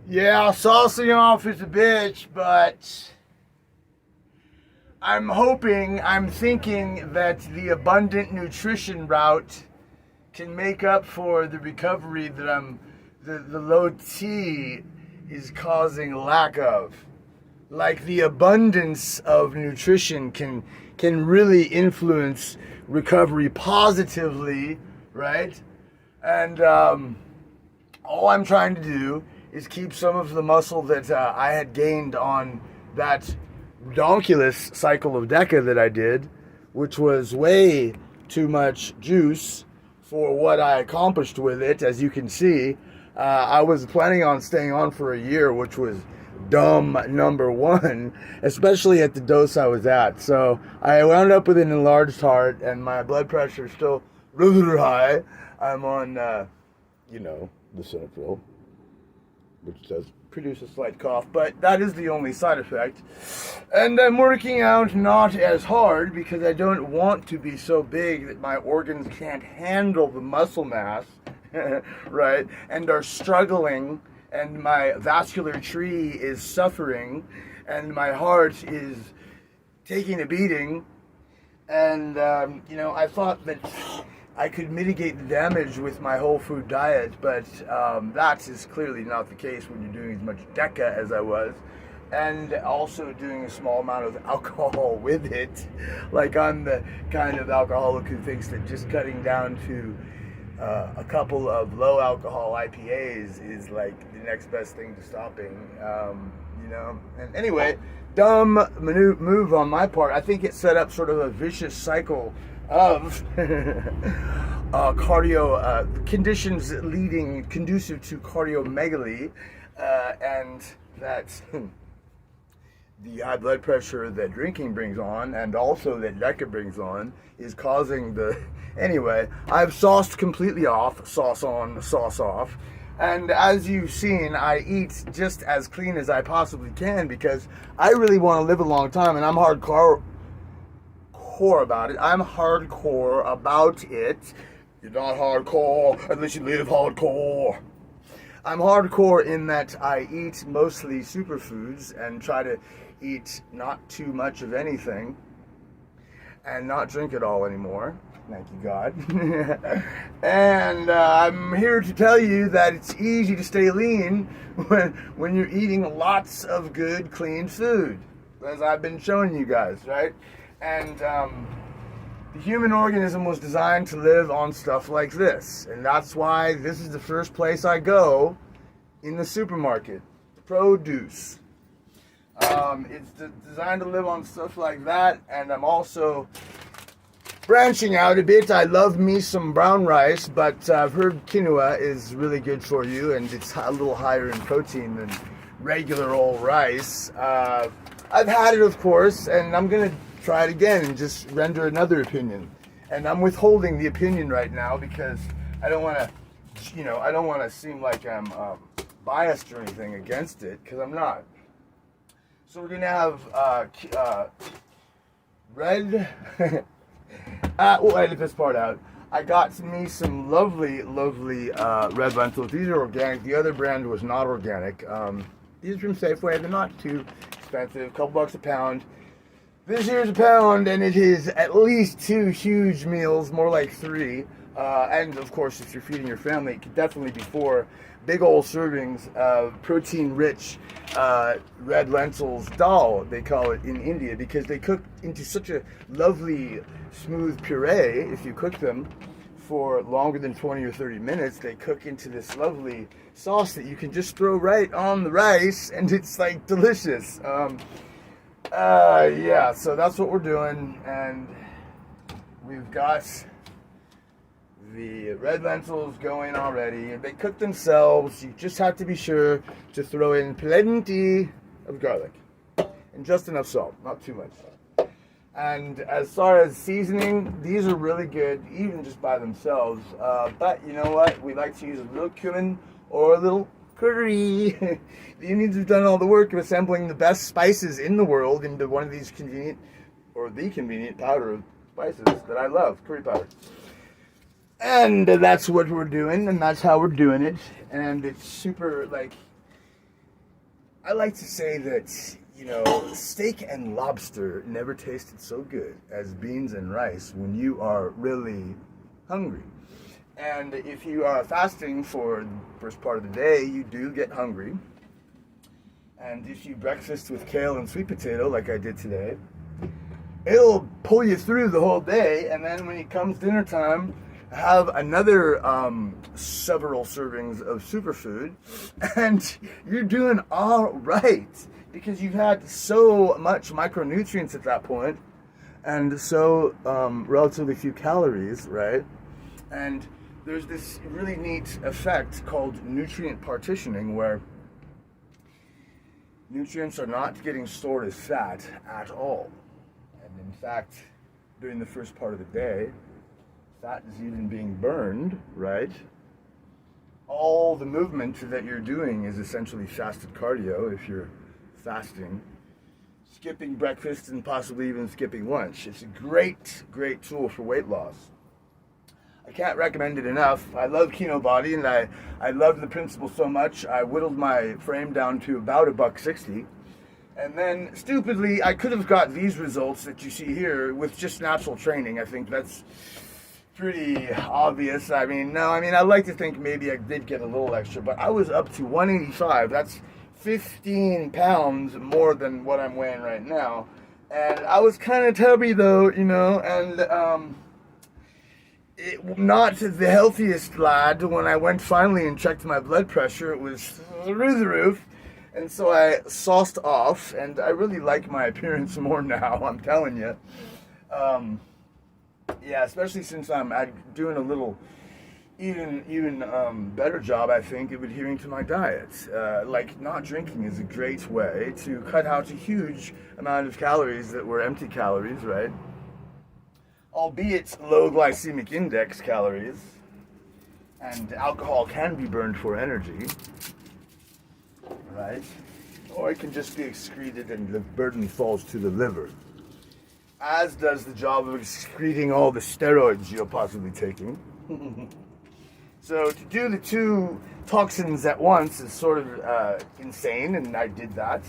Yeah, saucing off is a bitch, but I'm thinking that the abundant nutrition route can make up for the recovery that the low T is causing lack of. Like the abundance of nutrition can really influence recovery positively, right? And all I'm trying to do is keep some of the muscle that I had gained on that redonkulous cycle of Deca that I did, which was way too much juice for what I accomplished with it. As you can see, I was planning on staying on for a year, which was dumb number one, especially at the dose I was at. So I wound up with an enlarged heart, and my blood pressure is still rather high. I'm on, the Synapryl, which does produce a slight cough, but that is the only side effect. And I'm working out not as hard because I don't want to be so big that my organs can't handle the muscle mass, right? And are struggling, and my vascular tree is suffering, and my heart is taking a beating. And, I thought that I could mitigate the damage with my whole food diet, but that is clearly not the case when you're doing as much Deca as I was, and also doing a small amount of alcohol with it. Like, I'm the kind of alcoholic who thinks that just cutting down to a couple of low alcohol IPAs is like the next best thing to stopping, And anyway, dumb move on my part. I think it set up sort of a vicious cycle of cardio conditions conducive to cardiomegaly, and that the high blood pressure that drinking brings on, and also that Deca brings on, is causing the... Anyway, I've sauced completely off, sauce on, sauce off, and as you've seen, I eat just as clean as I possibly can because I really want to live a long time, and I'm hardcore about it. I'm hardcore about it. You're not hardcore unless you live hardcore. I'm hardcore in that I eat mostly superfoods and try to eat not too much of anything and not drink it all anymore. Thank you, God. And I'm here to tell you that it's easy to stay lean when you're eating lots of good, clean food, as I've been showing you guys, right? And the human organism was designed to live on stuff like this. And that's why this is the first place I go in the supermarket. Produce. It's designed to live on stuff like that. And I'm also branching out a bit. I love me some brown rice, but I've heard quinoa is really good for you. And it's a little higher in protein than regular old rice. I've had it, of course, and I'm going to try it again and just render another opinion. And I'm withholding the opinion right now because I don't want to seem like I'm biased or anything against it, because I'm not. So we're gonna have red. We'll edit this part out. I got me some lovely red lentils. These are organic. The other brand was not organic. These are from Safeway. They're not too expensive. A couple bucks a pound. This here's a pound, and it is at least 2 huge meals, more like 3. And of course, if you're feeding your family, it could definitely be 4 big old servings of protein-rich red lentils dal, they call it in India, because they cook into such a lovely, smooth puree. If you cook them for longer than 20 or 30 minutes, they cook into this lovely sauce that you can just throw right on the rice, and it's like delicious. Yeah, so that's what we're doing, and we've got the red lentils going already. They cook themselves. You just have to be sure to throw in plenty of garlic and just enough salt, not too much. And as far as seasoning, these are really good, even just by themselves. But you know what? We like to use a little cumin or a little curry. The Indians have done all the work of assembling the best spices in the world into one of these convenient powder of spices that I love, curry powder. And that's what we're doing, and that's how we're doing it. And it's super, I like to say that, steak and lobster never tasted so good as beans and rice when you are really hungry. And if you are fasting for the first part of the day, you do get hungry. And if you breakfast with kale and sweet potato like I did today, it'll pull you through the whole day. And then when it comes dinner time, have another several servings of superfood, and you're doing all right because you've had so much micronutrients at that point and so relatively few calories, right? And there's this really neat effect called nutrient partitioning where nutrients are not getting stored as fat at all. And in fact, during the first part of the day, fat is even being burned, right? All the movement that you're doing is essentially fasted cardio if you're fasting. Skipping breakfast and possibly even skipping lunch. It's a great, great tool for weight loss. I can't recommend it enough. I love Kino Body, and I love the principle so much, I whittled my frame down to about $1.60. And then, stupidly, I could have got these results that you see here with just natural training. I think that's pretty obvious. I like to think maybe I did get a little extra, but I was up to 185. That's 15 pounds more than what I'm weighing right now. And I was kind of tubby though, and not the healthiest lad. When I went finally and checked my blood pressure, it was through the roof. And so I sauced off, and I really like my appearance more now, I'm telling you. Yeah, especially since I'm doing a little, even better job, I think, of adhering to my diet. Like, not drinking is a great way to cut out a huge amount of calories that were empty calories, right? Albeit low glycemic index calories. And alcohol can be burned for energy, right? Or it can just be excreted and the burden falls to the liver. As does the job of excreting all the steroids you're possibly taking. So to do the two toxins at once is sort of insane, and I did that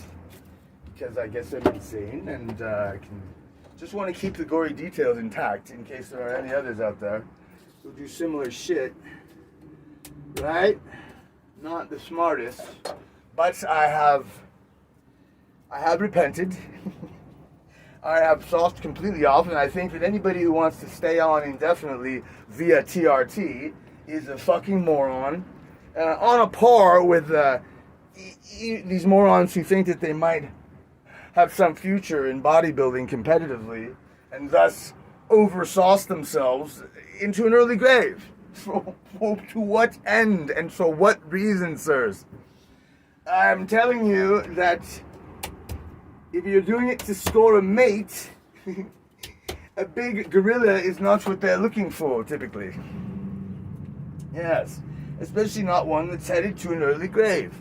because I guess I'm insane, and I just want to keep the gory details intact in case there are any others out there who do similar shit, right? Not the smartest, but I have repented. I have sauced completely off, and I think that anybody who wants to stay on indefinitely via TRT is a fucking moron, on a par with these morons who think that they might have some future in bodybuilding competitively, and thus oversauce themselves into an early grave. To what end and for what reason, sirs? I'm telling you that if you're doing it to score a mate, a big gorilla is not what they're looking for, typically. Yes, especially not one that's headed to an early grave.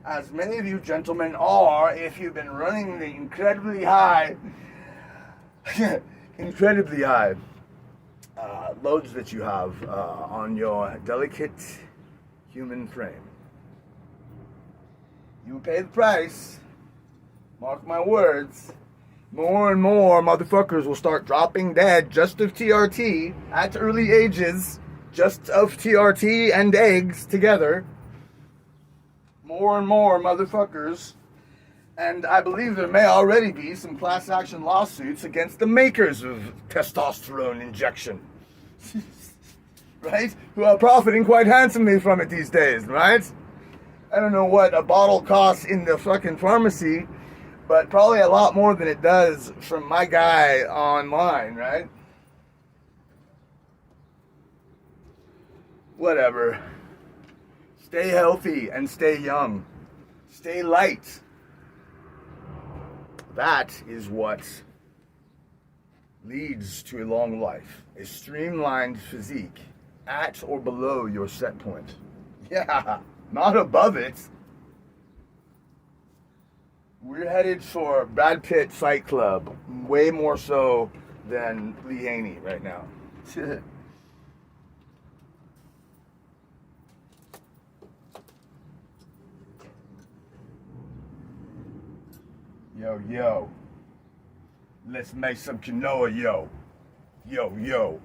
As many of you gentlemen are, if you've been running the incredibly high loads that you have on your delicate human frame. You will pay the price. Mark my words. More and more motherfuckers will start dropping dead just of TRT at early ages. Just of TRT and eggs together. More and more motherfuckers. And I believe there may already be some class action lawsuits against the makers of testosterone injection. Right? Who are profiting quite handsomely from it these days, right? I don't know what a bottle costs in the fucking pharmacy, but probably a lot more than it does from my guy online, right? Whatever. Stay healthy and stay young. Stay light. That is what leads to a long life. A streamlined physique at or below your set point. Yeah, not above it. We're headed for Brad Pitt Fight Club. Way more so than Lee Haney right now. Yo, yo. Let's make some quinoa, yo. Yo, yo.